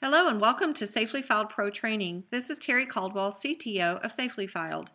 Hello and welcome to SafelyFiled Pro training. This is Terry Caldwell, CTO of SafelyFiled.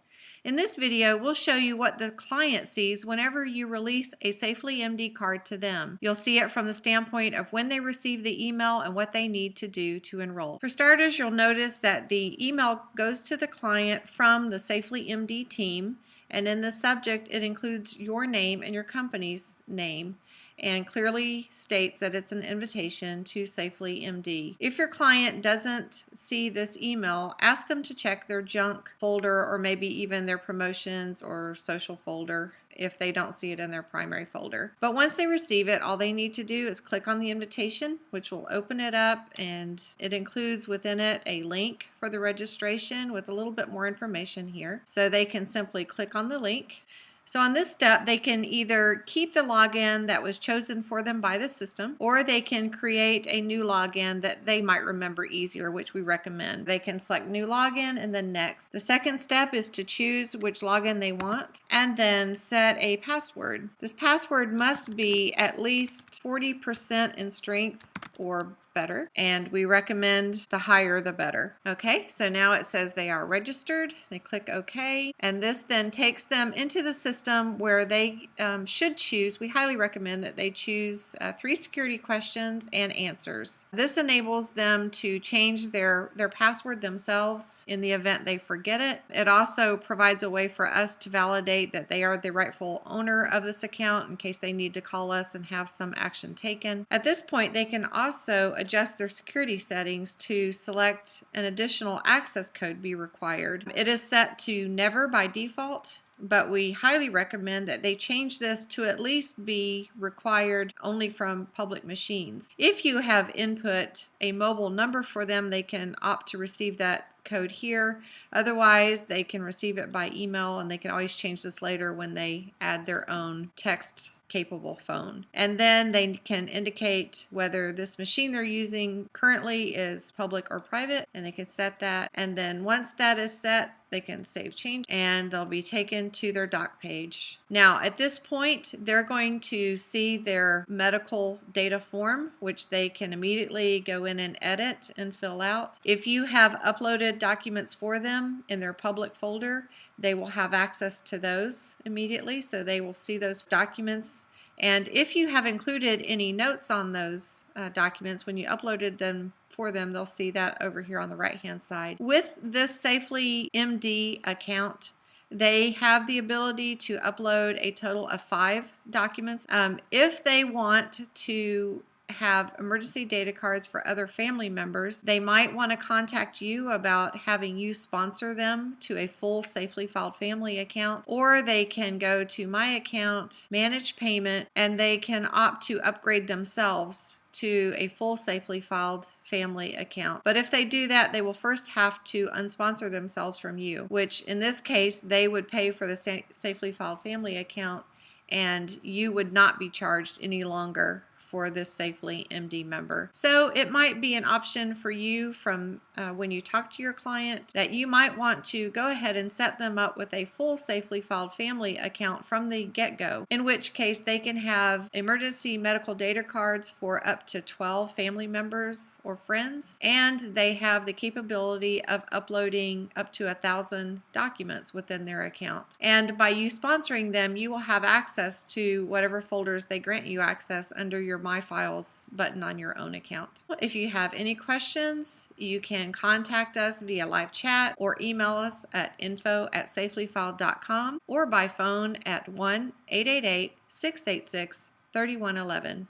In this video, we'll show you what the client sees whenever you release a SafelyMD card to them. You'll see it from the standpoint of when they receive the email and what they need to do to enroll. For starters, you'll notice that the email goes to the client from the SafelyMD team, and in the subject, it includes your name and your company's name, and clearly states that it's an invitation to SafelyMD. If your client doesn't see this email, ask them to check their junk folder or maybe even their promotions or social folder if they don't see it in their primary folder. But once they receive it, all they need to do is click on the invitation, which will open it up, and it includes within it a link for the registration with a little bit more information here. So they can simply click on the link. So on this step, they can either keep the login that was chosen for them by the system, or they can create a new login that they might remember easier, which we recommend. They can select new login and then next. The second step is to choose which login they want and then set a password. This password must be at least 40% in strength or better, and we recommend the higher the better. Okay, so now it says they are registered. They click OK, and this then takes them into the system where they should choose. We highly recommend that they choose 3 security questions and answers. This enables them to change their password themselves in the event they forget it. It also provides a way for us to validate that they are the rightful owner of this account in case they need to call us and have some action taken. At this point, they can also adjust their security settings to select an additional access code be required. It is set to never by default, but we highly recommend that they change this to at least be required only from public machines. If you have input a mobile number for them, they can opt to receive that code here. Otherwise, they can receive it by email, and they can always change this later when they add their own text capable phone. And then they can indicate whether this machine they're using currently is public or private, and they can set that. And then once that is set, they can save change and they'll be taken to their doc page. Now at this point, they're going to see their medical data form, which they can immediately go in and edit and fill out. If you have uploaded documents for them in their public folder, they will have access to those immediately, so they will see those documents. And if you have included any notes on those documents when you uploaded them for them, they'll see that over here on the right hand side. With this SafelyMD account, they have the ability to upload a total of 5 documents. If they want to have emergency data cards for other family members, they might want to contact you about having you sponsor them to a full SafelyFiled family account, or they can go to My Account, Manage Payment, and they can opt to upgrade themselves to a full SafelyFiled family account. But if they do that, they will first have to unsponsor themselves from you, which in this case, they would pay for the SafelyFiled family account, and you would not be charged any longer for this SafelyMD member. So it might be an option for you from when you talk to your client that you might want to go ahead and set them up with a full SafelyFiled family account from the get-go, in which case they can have emergency medical data cards for up to 12 family members or friends, and they have the capability of uploading up to 1,000 documents within their account. And by you sponsoring them, you will have access to whatever folders they grant you access under your My Files button on your own account. If you have any questions, you can contact us via live chat or email us at info@safelyfiled.com or by phone at 1-888-686-3111.